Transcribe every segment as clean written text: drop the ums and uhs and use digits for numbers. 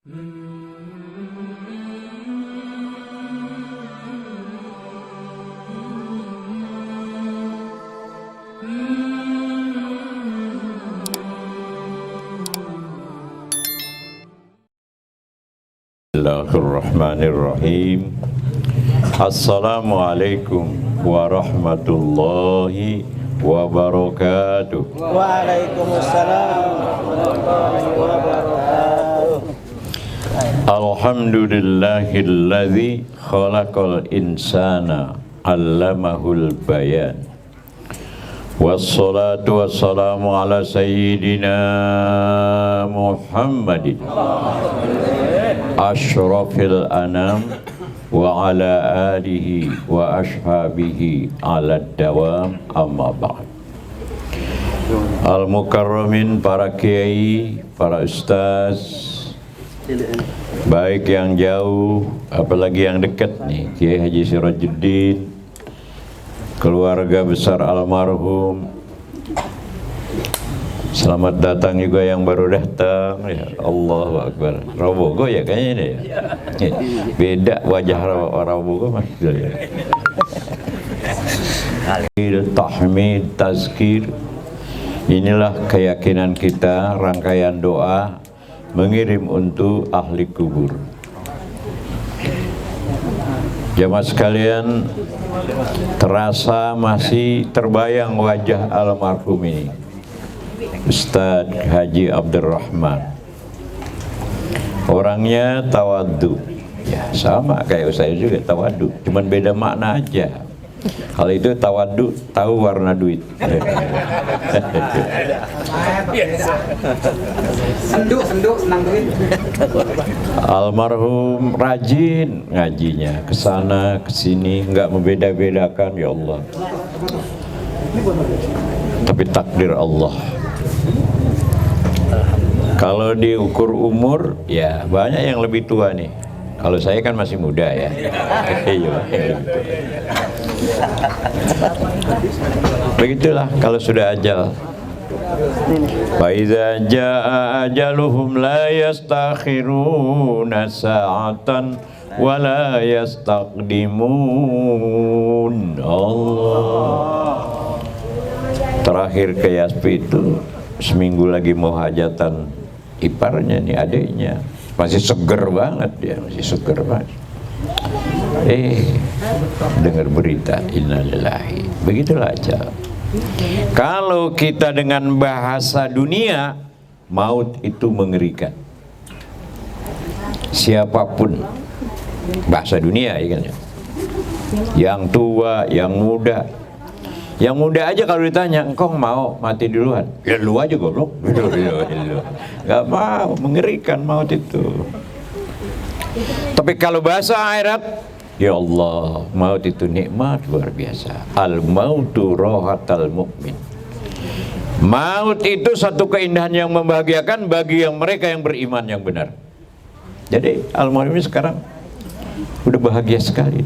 Bismillahirrahmanirrahim. Assalamualaikum warahmatullahi wabarakatuh. Waalaikumsalam warahmatullahi wabarakatuh. Alhamdulillahilladzi khalaqal insana 'allamahul bayan. Wassalatu wassalamu ala sayyidina Muhammadin asyrafil anam wa ala alihi wa ashabihi ala dawam, amma ba'd. Al-mukarramin, para kiai, para ustaz, baik yang jauh apalagi yang dekat nih, Kiai Haji Sirajuddin, keluarga besar almarhum, selamat datang juga yang baru datang. Ya, Allahu Akbar. Rabogo ya kayaknya ini ya. Beda wajah Rabogo masih ya. Tahmid, tazkir. Inilah keyakinan kita, rangkaian doa mengirim untuk ahli kubur. Jamaah sekalian, terasa masih terbayang wajah almarhum ini, Ustadz Haji Abdurrahman. Orangnya tawadhu, ya sama kayak saya juga tawadhu, cuman beda makna aja. Kalau itu tawadhu, tahu warna duit. Sendu senang duit. Almarhum rajin ngajinya, kesana kesini, nggak membeda-bedakan, ya Allah. Tapi takdir Allah. Kalau diukur umur, ya banyak yang lebih tua nih. Kalau saya kan masih muda ya. Begitulah kalau sudah ajal. Fa iza jaa ajaluhum la yastakhiruna sa'atan wa la yastaqdimun. Allah. Terakhir ke Yaspi itu seminggu lagi mau hajatan iparnya nih, adiknya. Masih seger banget dia, masih seger banget. Dengar berita innalillahi. Begitulah aja. Kalau kita dengan bahasa dunia, maut itu mengerikan. Siapapun, bahasa dunia ya kan ya. Yang tua, yang muda. Yang muda aja kalau ditanya, engkau mau mati duluan? Ya lu aja goblok. Gak mau, mengerikan maut itu. Tapi kalau bahasa akhirat, ya Allah, maut itu nikmat luar biasa. Al-mautu rohatal mu'min. Maut itu satu keindahan yang membahagiakan bagi yang mereka yang beriman yang benar. Jadi almarhum ini sekarang udah bahagia sekali.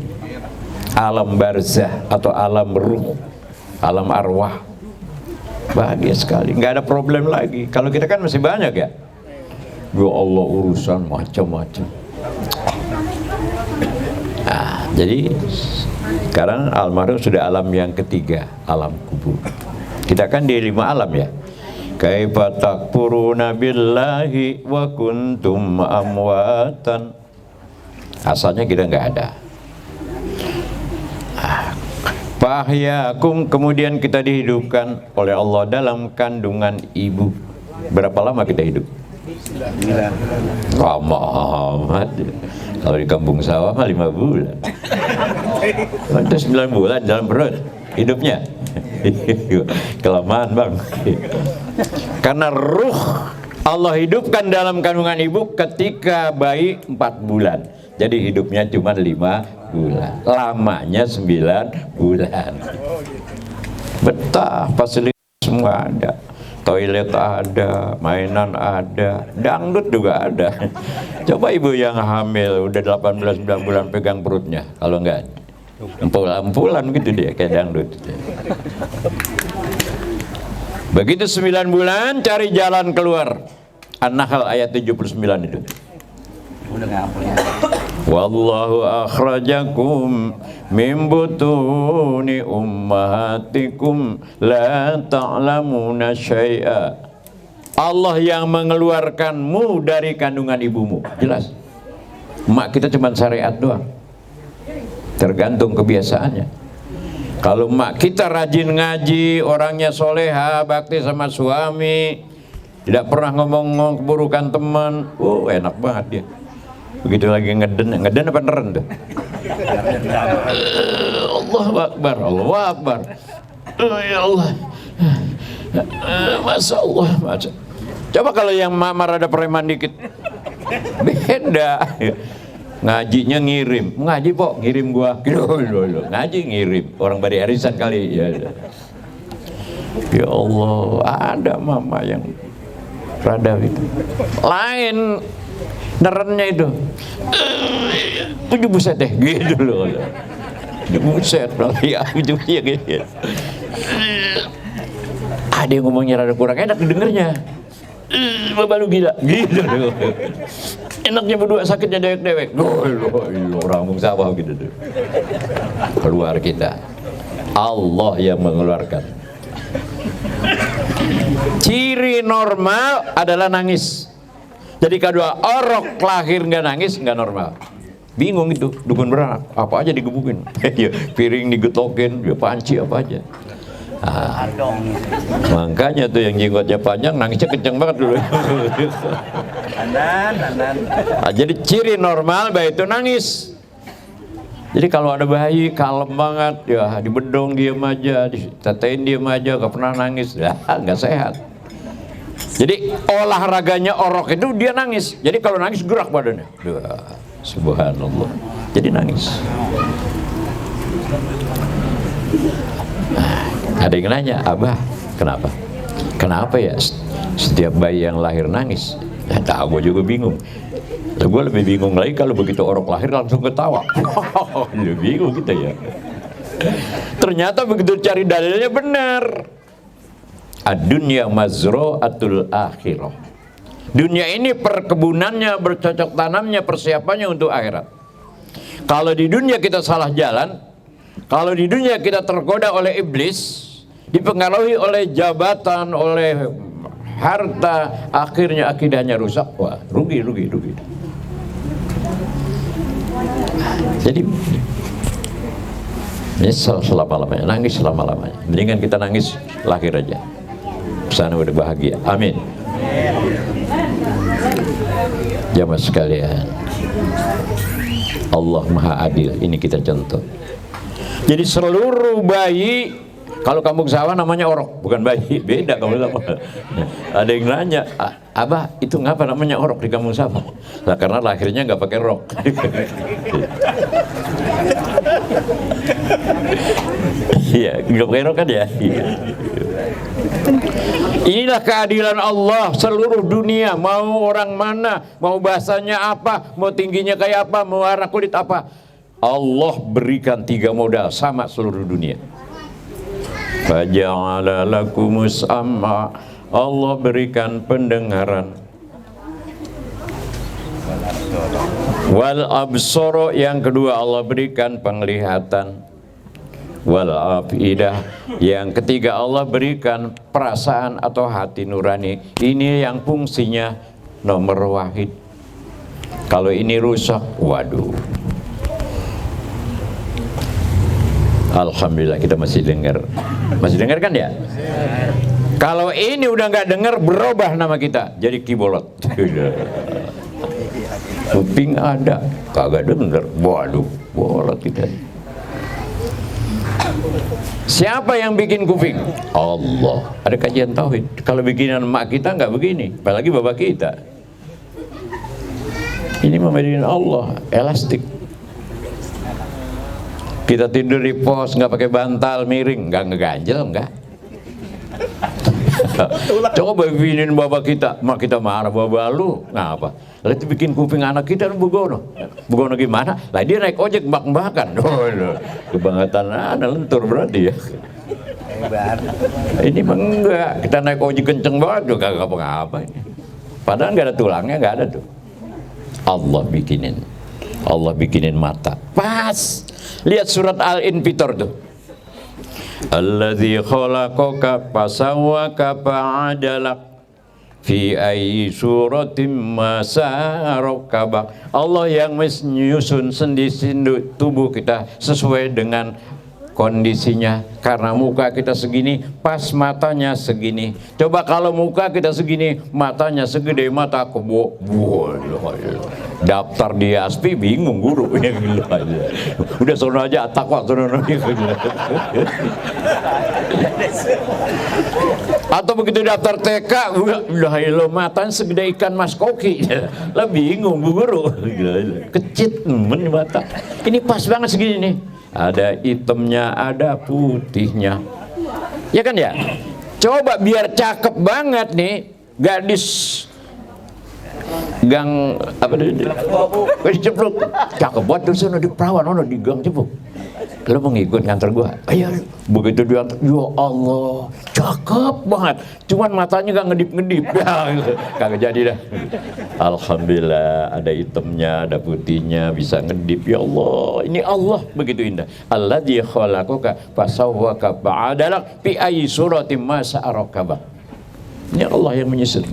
Alam barzah atau alam ruh, alam arwah, bahagia sekali, nggak ada problem lagi. Kalau kita kan masih banyak ya, ya Allah, urusan macam-macam. Jadi sekarang almarhum sudah alam yang ketiga, alam kubur. Kita kan di 5 alam ya. Kaifa takfuruna billahi wa kuntum amwatan. Asalnya kita nggak ada. Fahyakum, kemudian kita dihidupkan oleh Allah dalam kandungan ibu. Berapa lama kita hidup? Lama amat. Kalau di kampung sawah mah 5 bulan. Itu 9 bulan dalam perut hidupnya. Kelamaan bang. Karena ruh Allah hidupkan dalam kandungan ibu ketika bayi 4 bulan. Jadi hidupnya cuma 5 bulan. Lamanya 9 bulan. Betah, fasilitas semua ada. Toilet ada, mainan ada, dangdut juga ada. Coba ibu yang hamil udah 18-19 bulan pegang perutnya, kalau enggak empul-empulan gitu dia kayak dangdut. Begitu 9 bulan cari jalan keluar. An-Nahl ayat 79 itu. Udah ngapun. Wallahu akhrajakum min butuni ummahatikum la ta'lamuna syai'a. Allah yang mengeluarkanmu dari kandungan ibumu. Jelas. Mak kita cuma syariat doang. Tergantung kebiasaannya. Kalau mak kita rajin ngaji, orangnya soleha, bakti sama suami, tidak pernah ngomong keburukan teman, enak banget dia. Begitu lagi ngeden apa neren tuh? Allahu Akbar, Allahu Akbar. Ya Allah. Masya Allah, Masya. Coba kalau yang mamar ada preman dikit, beda. Ngajinya ngirim, ngaji pok ngirim gua, ngaji ngirim, orang bari arisan kali ya. Ya Allah, ada mama yang rada itu, lain nerennya itu, buset deh, gitu loh, buset, ya gitu. Ada yang ngomongnya rada kurang enak didengarnya. Bapak lu gila, gitu loh. Enaknya berdua sakitnya dewek-dewek. Orang mung sawah gitu tuh. Keluar kita. Allah yang mengeluarkan. Ciri normal adalah nangis. Jadi kedua orok lahir nggak nangis nggak normal. Bingung itu dukun beranak apa aja digebukin. Piring digetokin, panci apa aja. Makanya tuh yang jenggotnya panjang nangisnya kenceng banget dulu. Jadi ciri normal bayi itu nangis. Jadi kalau ada bayi kalem banget ya dibedong diam aja, ditetein diam aja, gak pernah nangis, nggak sehat. Jadi olahraganya orok itu dia nangis. Jadi kalau nangis gerak badannya. Subhanallah. Jadi nangis. Ada yang nanya, Abah, kenapa? Kenapa ya setiap bayi yang lahir nangis? Tahu, gue juga bingung. Gue lebih bingung lagi kalau begitu orang lahir langsung ketawa. Lebih bingung kita ya. Ternyata begitu cari dalilnya benar. Ad-dunya mazra'atul akhirah. Dunia ini perkebunannya, bercocok tanamnya, persiapannya untuk akhirat. Kalau di dunia kita salah jalan, kalau di dunia kita tergoda oleh iblis, dipengaruhi oleh jabatan, oleh harta, akhirnya akidahnya rusak, wah rugi. Jadi nyesel selama-lamanya, nangis selama-lamanya. Mendingan kita nangis lahir aja, sana udah bahagia. Amin. Jamaah sekalian, Allah Maha Adil. Ini kita contoh. Jadi seluruh bayi, kalau kampung sawah namanya orok, bukan bayi, beda kampung sawah. Ada yang nanya, Abah itu ngapa namanya orok di kampung sawah? Nah, karena lahirnya nggak pakai rok. Iya, nggak pakai rok kan ya. Inilah keadilan Allah seluruh dunia. Mau orang mana, mau bahasanya apa, mau tingginya kayak apa, mau warna kulit apa, Allah berikan 3 modal sama seluruh dunia. Faja'ala lakumus amma, Allah berikan pendengaran. Wal absara, yang kedua Allah berikan penglihatan. Wal afidah, yang ketiga Allah berikan perasaan atau hati nurani. Ini yang fungsinya nomor wahid. Kalau ini rusak, waduh. Alhamdulillah kita masih dengar kan ya? Kalau ini udah nggak dengar, berubah nama kita jadi kibolot. Kuping ada, kagak denger, waduh, bolot kita. Siapa yang bikin kuping? Allah. Ada kajian tauhid. Kalau bikinan emak kita nggak begini, apalagi bapak kita. Ini memediin Allah, elastik. Kita tidur di pos nggak pakai bantal miring, nggak ngeganjel, nggak. Coba bikinin bapak kita, mak kita marah, bapak lu ngapa? Lalu itu bikin kuping anak kita begono gimana? Lah dia naik ojek bak-bakan, kebangetan lentur berarti ya. Ini mah enggak, kita naik ojek kenceng banget juga nggak apa-apa ini. Padahal nggak ada tulangnya, nggak ada tuh. Allah bikinin mata. Pas. Lihat surat Al-Infitor tuh. Alladzi khalaqaka fasawwaka fa'adalak fi ayyi suratin ma sarakabak. Allah yang menyusun sendi-sendi tubuh kita sesuai dengan kondisinya. Karena muka kita segini, pas matanya segini. Coba kalau muka kita segini, matanya segede mata kebo. Daftar di ASPI bingung guru. Udah sono aja takwa sono. Atau begitu daftar TK, udah matanya segede ikan mas koki. Lah bingung bu guru. Kecit mata. Ini pas banget segini nih. Ada hitamnya, ada putihnya. Ya kan ya? Coba biar cakep banget nih gadis gang apa itu? Ceplok. Cakep banget tuh sana di perawan ono di gang Ceplok. Lo mau ngikut nganter gua? Ayo. Begitu dia antar, ya Allah, cakep banget. Cuman matanya gak ngedip-ngedip. Ya, kagak jadi dah. Alhamdulillah ada hitamnya, ada putihnya, bisa ngedip. Ya Allah, ini Allah begitu indah. Alladzi khalaqaka fasawwaka fa'adalak fi ayyi suratin ma sa'arakaba. Ini Allah yang menyusun.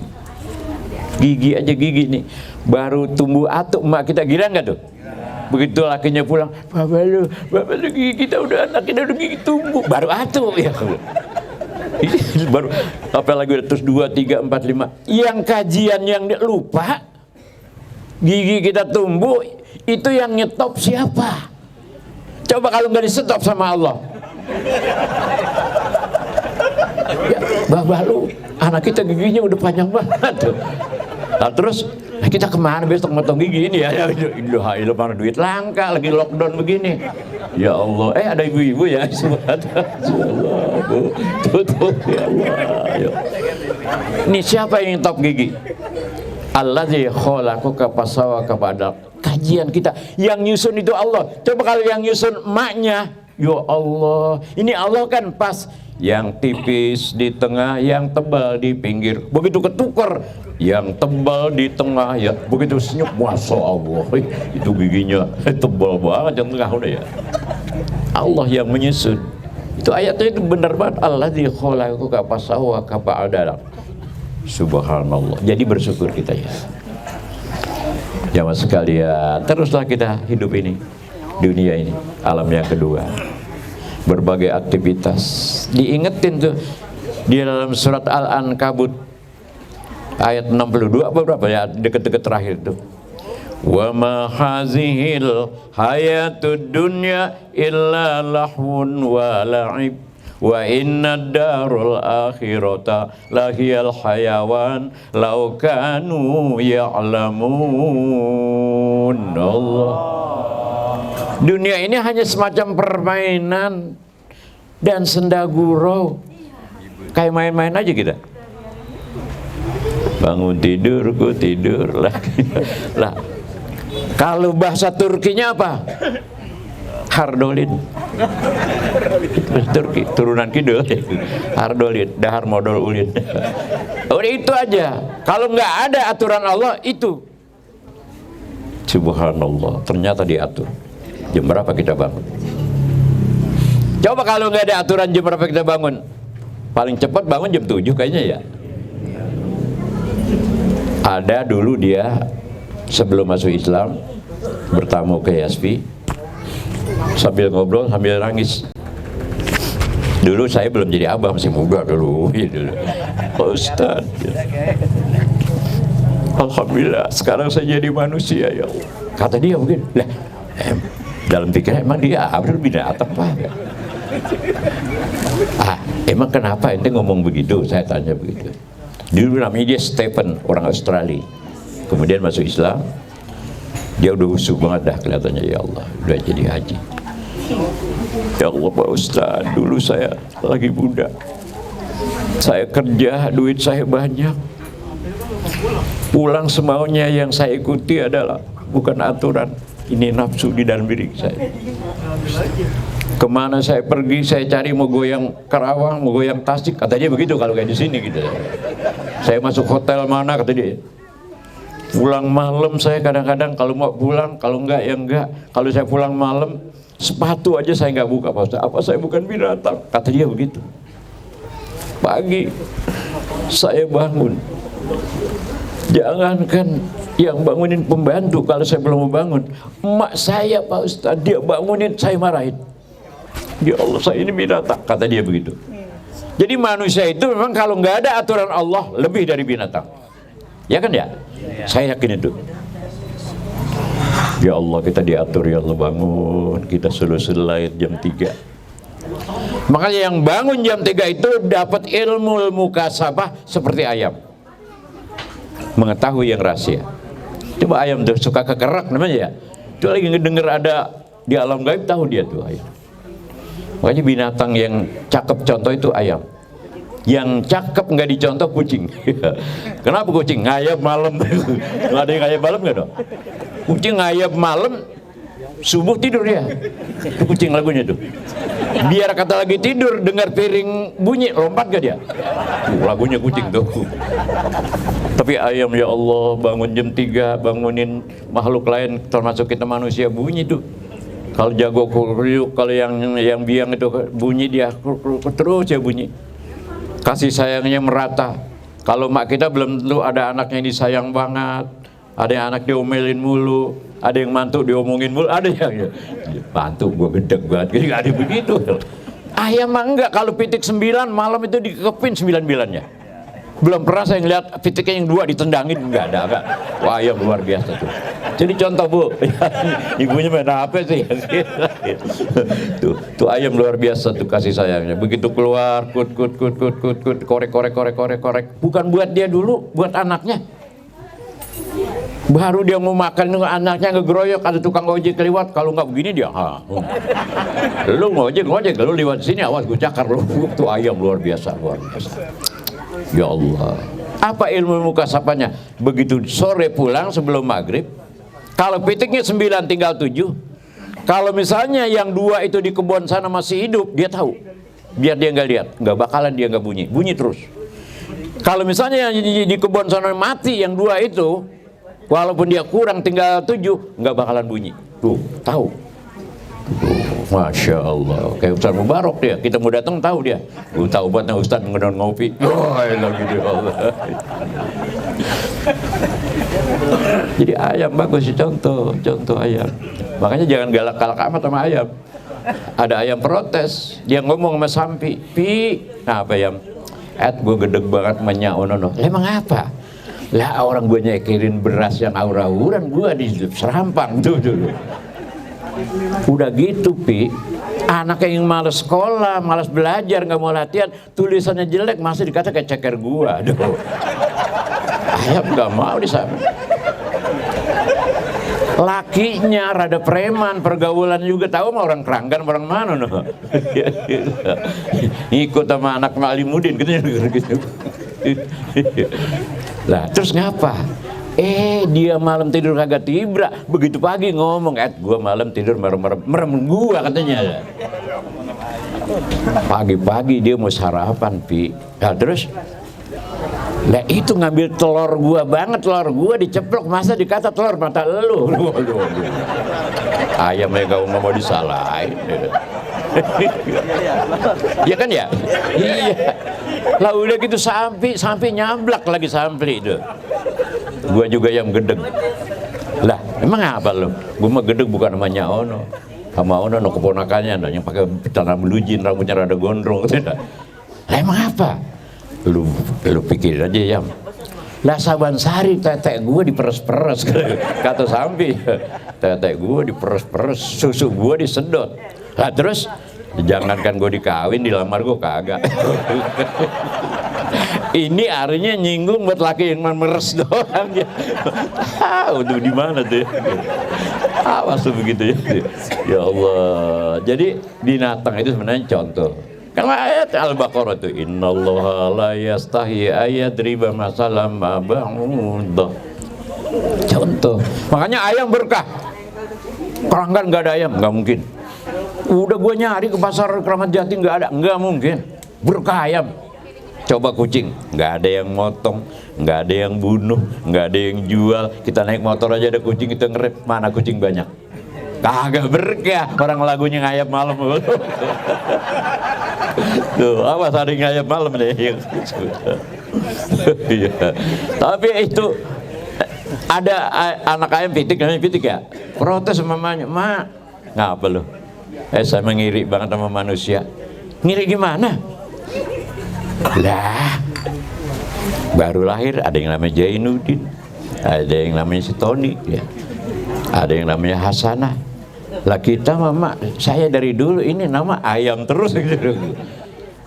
Gigi aja gigi nih baru tumbuh atuk emak kita, gila nggak tuh? Begitu lakinya pulang, bapak lu gigi kita udah, anak kita udah gigi tumbuh, baru atuk ya. Baru apalagi udah terus 2, 3, 4, 5. Yang kajian yang lupa gigi kita tumbuh itu yang nyetop siapa? Coba kalau nggak disetop sama Allah. Ya, bapak lu, anak kita giginya udah panjang banget tuh. Nah, terus kita kemana besok motong gigi ini ya? Ilah mana duit langka lagi lockdown begini. Ya Allah, ada ibu-ibu ya. Subhanallah, tutup ya Allah. Ini siapa yang top gigi? Alladzi khalaqaka fasawwaka fa'adalak. Kajian kita yang nyusun itu Allah. Coba kalau yang nyusun emaknya, ya Allah, ini Allah kan pas. Yang tipis di tengah, yang tebal di pinggir. Begitu ketukar, yang tebal di tengah ya. Begitu senyum, masya Allah, itu giginya tebal banget yang tengah udah ya. Allah yang menyusun. Itu ayatnya itu benar banget. Alladzi khalaqaka fasawwaka fa'adalak. Subhanallah. Jadi bersyukur kita ya. Jamaah sekalian, teruslah kita hidup ini, dunia ini, alam yang kedua. Berbagai aktivitas diingetin tuh di dalam surat Al-Ankabut ayat 62 apa berapa ya, deket-deket terakhir tuh. Wa ma hazihil hayatud dunya illa lahun wa la'ib wa inna darul akhirata lahiyal hayawan law kanu ya'lamun. Allah, dunia ini hanya semacam permainan dan senda gurau, kayak main-main aja kita. Bangun tidur, ku tidur lagi. Lah, kalau bahasa Turkinya apa? Hardolin. Turki, turunan kidul. Hardolin, dahar modal ulin. Udah itu aja. Kalau nggak ada aturan Allah itu. Subhanallah, ternyata diatur. Jam berapa kita bangun? Coba kalau nggak ada aturan jam berapa kita bangun? Paling cepat bangun jam 7 kayaknya ya. Ada dulu dia sebelum masuk Islam bertamu ke Yaspi, sambil ngobrol sambil nangis. Dulu saya belum jadi abah, masih muda dulu. Pak Ustaz, alhamdulillah sekarang saya jadi manusia ya Allah. Kata dia mungkin, lah dalam pikiran emang dia Abdul binatang Pak. Emang kenapa ente ngomong begitu? Saya tanya begitu. Dulu namanya dia Stephen, orang Australia. Kemudian masuk Islam. Dia udah husu banget dah kelihatannya, ya Allah, udah jadi haji. Ya Allah Pak Ustaz, dulu saya lagi muda. Saya kerja, duit saya banyak. Pulang semaunya, yang saya ikuti adalah bukan aturan. Ini nafsu di dalam diri saya. Kemana saya pergi, saya cari mau goyang Karawang, mau goyang Tasik, katanya begitu kalau kayak di sini gitu. Saya masuk hotel mana, kata dia. Pulang malam saya kadang-kadang kalau mau pulang, kalau enggak ya enggak. Kalau saya pulang malam, sepatu aja saya nggak buka, Pak Ustaz. Apa saya bukan binatang? Kata dia begitu. Pagi saya bangun, jangankan yang bangunin pembantu, kalau saya belum mau bangun, emak saya Pak Ustaz, dia bangunin, saya marahin. Ya Allah, saya ini binatang, kata dia begitu. Jadi manusia itu memang kalau nggak ada aturan Allah lebih dari binatang, ya kan ya? Saya yakin itu. Ya Allah, kita diatur, ya Allah, bangun, kita selesai jam 3. Makanya yang bangun jam 3 itu dapat ilmu mukasabah seperti ayam, mengetahui yang rahasia. Coba ayam tuh suka kekerak namanya ya, itu lagi ngedenger ada di alam gaib, tahu dia tuh ayam. Makanya binatang yang cakep contoh itu ayam. Yang cakep nggak dicontoh kucing. Kenapa kucing? Ngayap malam. Nggak ada yang ngayap malam nggak dong? Kucing ngayap malam, subuh tidur dia. Itu kucing lagunya tuh. Biar kata lagi tidur, dengar piring bunyi, lompat gak dia? Lagunya kucing tuh. Tapi ayam, ya Allah, bangun jam 3, bangunin makhluk lain termasuk kita manusia, bunyi tuh. Kalau jago kriuk, kalau yang biang itu bunyi, dia terus ya bunyi. Kasih sayangnya merata. Kalau mak kita belum tentu ada anaknya yang disayang banget, ada yang anak diomelin mulu, ada yang mantu diomongin mulu, ada yang mantu gua gedeg banget, jadi ada begitu. Ayam mah enggak, kalau pitik 9 malam itu dikepin 9-9-nya. Belum pernah saya ngeliat pitiknya yang 2 ditendangin, enggak ada. Wah, ayam luar biasa tuh. Jadi contoh Bu, ibunya main HP sih. tuh ayam luar biasa tuh kasih sayangnya. Begitu keluar, kut, korek. Bukan buat dia dulu, buat anaknya. Baru dia mau makan, anaknya ngegeroyok, ada tukang ojek lewat, kalau nggak begini dia, lu ngojek, lu lewat sini, awas gue cakar lu. Tuh ayam luar biasa. Ya Allah, apa ilmu mukasabahnya? Begitu sore pulang sebelum maghrib, kalau pitiknya 9 tinggal 7. Kalau misalnya yang 2 itu di kebun sana masih hidup, dia tahu. Biar dia nggak lihat, nggak bakalan dia nggak bunyi terus. Kalau misalnya yang di kebun sana mati, yang 2 itu, walaupun dia kurang tinggal 7, nggak bakalan bunyi. Tuh, tahu. Masya Allah, kayak Ustaz Mubarak dia, kita mau datang tahu dia. Gue tahu buatnya Ustaz ngedon ngopi. Lagi dia Allah. Jadi ayam bagus sih, contoh ayam. Makanya jangan galak-galak amat sama ayam. Ada ayam protes, dia ngomong sama Sampi, Pi, apa ayam? Gue gedeg banget menyaonono. Emang apa? Lah orang gue nyekirin beras yang aura-auran, gue di serampang tuh. Udah gitu Pi, anak yang malas sekolah, malas belajar, nggak mau latihan, tulisannya jelek, masih dikata kayak ceker gua. Aduh, ayam nggak mau di sana. Lakinya rada preman, pergaulan juga tahu mah orang Keranggan, orang mana noh. Ikut sama anak Malimudin gitu. Lah terus ngapa? Dia malam tidur kagak tibra, begitu pagi ngomong, gua malam tidur merem gua katanya. Pagi-pagi dia mau sarapan, Pi. Nah terus, lah itu ngambil telur gua banget, telur gua diceplok, masa dikata telur mata lu. Ayamnya kau nggak mau disalahin. Ya kan ya? Iya. Lah udah gitu sampai nyablak lagi sampai itu. Gua juga yang gedeg. Lah emang apa lo? Gua mah gedeg bukan namanya Ono. Sama Ono keponakannya yang pakai celana melujin, rambutnya rada gondrong. Lah emang apa? Lu pikir aja Yam. Lah Sabansari tetek gua diperes-peres kata Sampi. Tetek gua diperes-peres, susu gua disedot. Lah terus jangankan gua dikawin, dilamar gua kagak. Ini artinya nyinggung buat laki yang meres doang ya. Tahu tuh di mana tuh. Awas tuh begitu ya. Ya Allah. Jadi binatang itu sebenarnya contoh. Kalau ayat Al-Baqarah itu innallaha la yastahi ayadriba masalam ma ba'udah. Contoh. Makanya ayam berkah. Keranggan nggak ada ayam, nggak mungkin. Udah gue nyari ke pasar Kramat Jati nggak ada, nggak mungkin. Berkah ayam. coba kucing, nggak ada yang motong, nggak ada yang bunuh, nggak ada yang jual. Kita naik motor aja ada kucing, kita ngerep, mana kucing banyak? Kagak berkah, orang lagunya ngayap malam. Tuh, awas ada yang ngayap malam nih. Iya. Tapi itu ada anak ayam pitik, namanya pitik ya, protes sama mamanya, "Ma, ngapa lu? Saya ngiri banget sama manusia." "Ngiri gimana?" Lah, baru lahir ada yang namanya Jainuddin, ada yang namanya si Tony, ya, ada yang namanya Hasanah. Lah kita mama, saya dari dulu ini nama ayam terus gitu.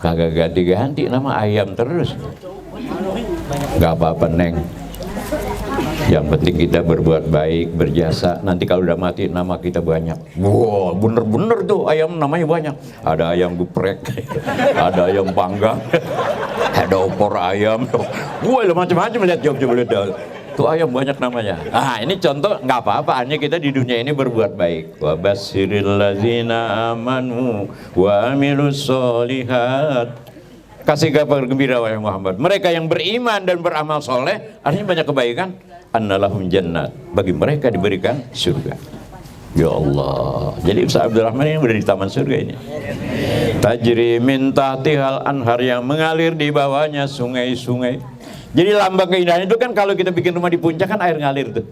Kagak ganti-ganti, nama ayam terus. Gak apa-apa Neng, yang penting kita berbuat baik, berjasa. Nanti kalau udah mati nama kita banyak. Wow, bener-bener tuh ayam namanya banyak. Ada ayam geprek, ada ayam panggang, ada opor ayam. Wah, macam-macam, lihat coba lihat. Tuh ayam banyak namanya. Ah, ini contoh, nggak apa-apa, hanya kita di dunia ini berbuat baik. Wa basyiril ladzina amanu wa amilus sholihat. Kasih kabar gembira wahai Muhammad, mereka yang beriman dan beramal soleh, artinya banyak kebaikan, annalahum jannat, bagi mereka diberikan surga. Ya Allah, jadi Ustaz Abdurrahman ini udah di taman surga ini. Tajri min tahtihal anhar, yang mengalir di bawahnya sungai-sungai. Jadi lambang keindahan itu kan kalau kita bikin rumah di puncak kan air ngalir tuh.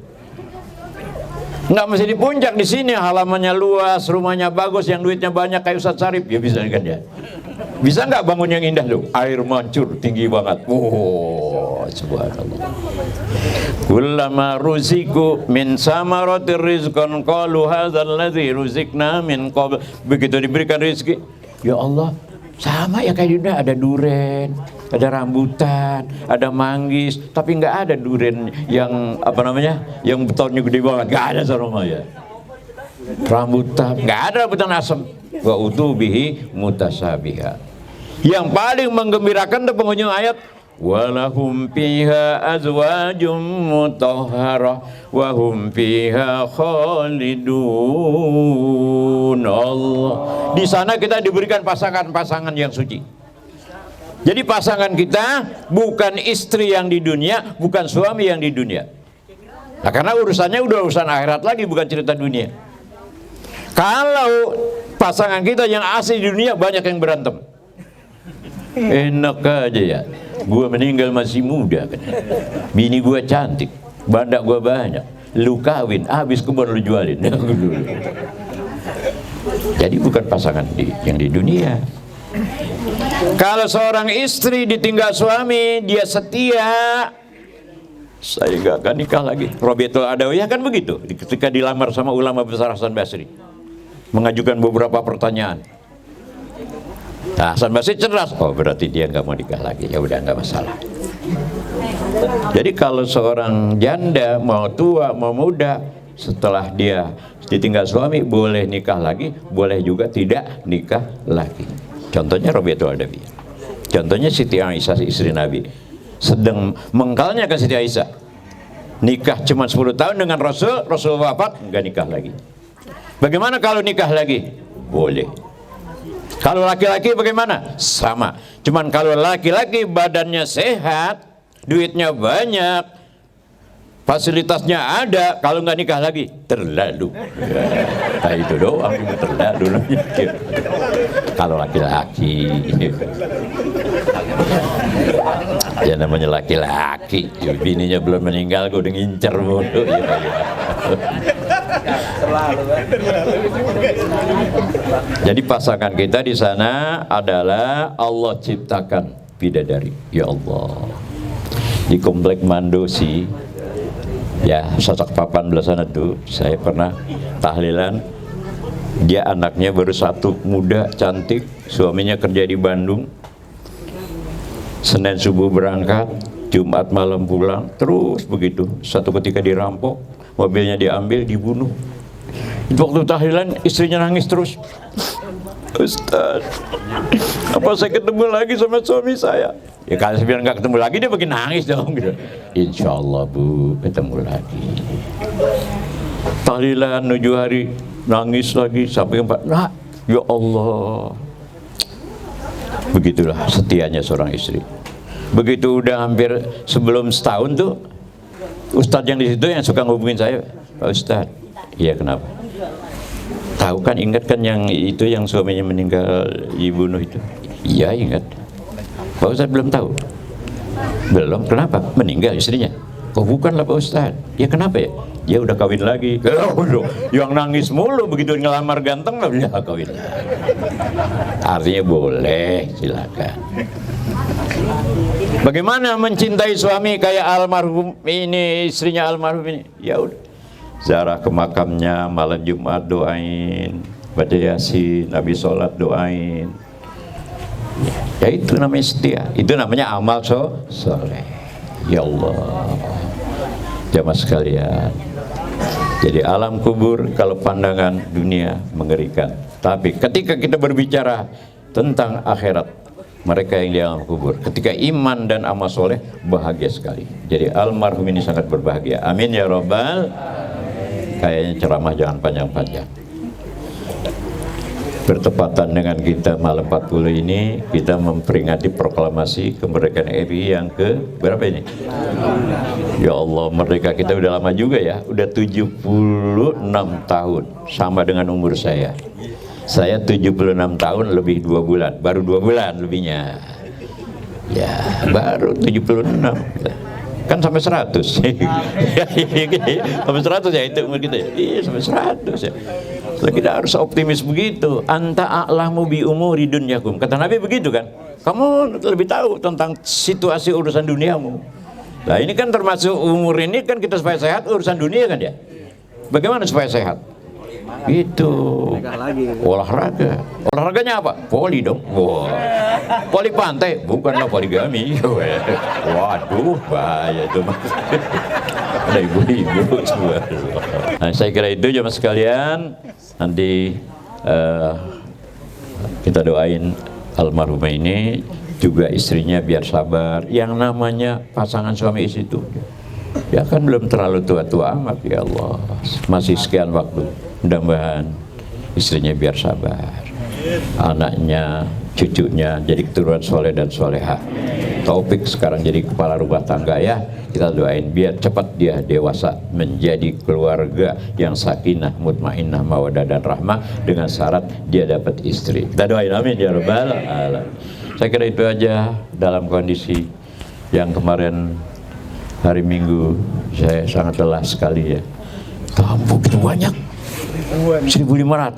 Nggak mesti di puncak, di sini halamannya luas, rumahnya bagus, yang duitnya banyak kayak Ustaz Sarip, ya bisa kan ya. Bisa nggak bangun yang indah tuh? Air mancur tinggi banget. Oh, subhanallah. Kullama ruziku min samaratir rizqan qalu hadzal ladzi ruzikna min qabl. Begitu diberikan rezeki, ya Allah, sama ya kayak di dunia, ada duren, ada rambutan, ada manggis, tapi nggak ada duren yang apa namanya, yang betonnya gede banget, nggak ada sama ya. Rambutan, nggak ada rambutan asam. Wa utubihi mutasabiha. Yang paling menggembirakan itu penghujung ayat, walahum fiha azwajum mutahharah wa hum fiha khalidun. Allah, di sana kita diberikan pasangan-pasangan yang suci. Jadi pasangan kita bukan istri yang di dunia, bukan suami yang di dunia. Nah, karena urusannya udah urusan akhirat lagi, bukan cerita dunia. Kalau pasangan kita yang asli di dunia, banyak yang berantem. Enak aja ya, gua meninggal masih muda kan. Bini gua cantik, bandak gua banyak, lu kawin, habis kebun lu jualin. Jadi bukan pasangan yang di dunia. Kalau seorang istri ditinggal suami, dia setia, saya gak akan nikah lagi. Robiatul Adawiyah kan begitu, ketika dilamar sama ulama besar Hasan Basri, mengajukan beberapa pertanyaan. Nah, Hasan Basri cerdas, oh berarti dia nggak mau nikah lagi, ya udah nggak masalah. Jadi kalau seorang janda mau tua mau muda, setelah dia ditinggal suami boleh nikah lagi, boleh juga tidak nikah lagi. Contohnya Robiatul Adawiyah, contohnya Siti Aisyah istri Nabi, sedang mengkalnya ke Siti Aisyah, nikah cuma 10 tahun dengan Rasul, Rasul wafat nggak nikah lagi. Bagaimana kalau nikah lagi? Boleh. Kalau laki-laki bagaimana? Sama. Cuman kalau laki-laki badannya sehat, duitnya banyak, fasilitasnya ada, kalau nggak nikah lagi terlalu. Nah itu doang, terlalu. Kalau laki-laki, ya namanya laki-laki, bininya belum meninggal, gue udah ngincer mulu. Jadi pasangan kita di sana adalah Allah ciptakan bidadari. Ya Allah, di komplek Mandosi, ya sosok papan belah sana tuh, saya pernah tahlilan. Dia anaknya baru satu, muda, cantik, suaminya kerja di Bandung. Senin subuh berangkat, Jumat malam pulang, terus begitu. Satu ketika dirampok, mobilnya diambil, dibunuh. Waktu tahlilan istrinya nangis terus. Ustaz, apa saya ketemu lagi sama suami saya? Ya kalau saya bilang nggak ketemu lagi, dia makin nangis dong gitu. Insya Allah Bu, ketemu lagi. Tahlilan 7 hari, nangis lagi sampai 4. Nah, ya Allah. Begitulah setianya seorang istri. Begitu udah hampir sebelum setahun tuh, Ustadz yang di situ yang suka ngubungin saya, Pak Ustadz, iya kenapa? Tahu kan, ingat kan yang itu yang suaminya meninggal dibunuh itu? Iya ingat. Pak Ustadz belum tahu? Belum, kenapa? Meninggal istrinya. Kok bukan lah Pak Ustadz? Ya kenapa ya? Dia udah kawin lagi. Yang nangis mulu begitu ngelamar ganteng lah, ya kawin lagi. Artinya boleh, silakan. Bagaimana mencintai suami kayak almarhum ini, istrinya almarhum ini? Ya udah, ziarah ke makamnya, malam Jumat doain, baca Yasin, Nabi sholat doain. Ya itu namanya setia, itu namanya amal soleh. Ya Allah, jamaah sekalian. Jadi alam kubur kalau pandangan dunia mengerikan, tapi ketika kita berbicara tentang akhirat, mereka yang di alam kubur, ketika iman dan amal soleh, bahagia sekali. Jadi almarhum ini sangat berbahagia. Amin ya robbal. Kayaknya ceramah jangan panjang-panjang. Bertepatan dengan kita malam 40 ini, kita memperingati proklamasi kemerdekaan RI yang ke berapa ini? Ya Allah, merdeka kita udah lama juga ya, udah 76 tahun, sama dengan umur saya. Saya 76 tahun lebih 2 bulan, baru 2 bulan lebihnya. Ya, baru 76. Kan sampai 100. Sampai 100 ya itu umur kita ya. Iya, sampai 100 ya. Kita harus optimis begitu. Anta a'lamu bi umuri dunyakum. Kata Nabi begitu kan? Kamu lebih tahu tentang situasi urusan duniamu. Nah, ini kan termasuk umur ini kan kita supaya sehat, urusan dunia kan ya. Bagaimana supaya sehat? Itu olahraga. Olahraganya apa? Voli dong. Wah. Voli pantai, bukanlah poligami. Waduh, bahaya itu. Ada ibu-ibu semua. Nah, saya kira itu jemaah sekalian. Nanti kita doain almarhumah ini, juga istrinya biar sabar. Yang namanya pasangan suami istri itu ya kan belum terlalu tua-tua amat, ya Allah, masih sekian waktu. Mudah-mudahan istrinya biar sabar, anaknya, cucunya jadi keturunan soleh dan soleha. Taufik sekarang jadi kepala rumah tangga ya, kita doain biar cepat dia dewasa menjadi keluarga yang sakinah, mutmainnah, mawaddah dan rahmah, dengan syarat dia dapat istri. Kita doain amin ya rabbal alamin. Saya kira itu aja dalam kondisi yang kemarin hari Minggu saya sangat lelah sekali ya. Tamu begitu banyak, 1.500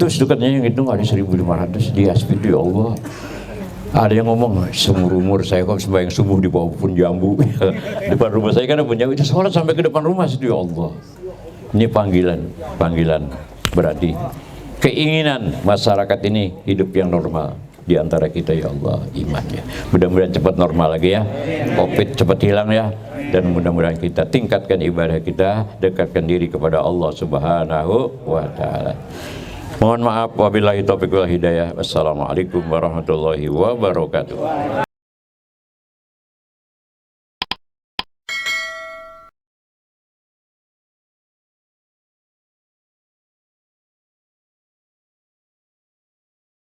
itu katanya, yang itu ada 1.500 di Aspid, ya Allah. Ada yang ngomong, seumur umur saya kok sembahyang subuh di bawah pun jambu. Depan rumah saya kan ada pun jambu, itu sholat sampai ke depan rumah situ, ya Allah. Ini panggilan berarti keinginan masyarakat ini hidup yang normal di antara kita, ya Allah, imannya. Mudah-mudahan cepat normal lagi ya, COVID cepat hilang ya, dan mudah-mudahan kita tingkatkan ibadah kita, dekatkan diri kepada Allah Subhanahu wa Ta'ala. Mohon maaf, wabillahi taufiq wal hidayah. Wassalamualaikum warahmatullahi wabarakatuh.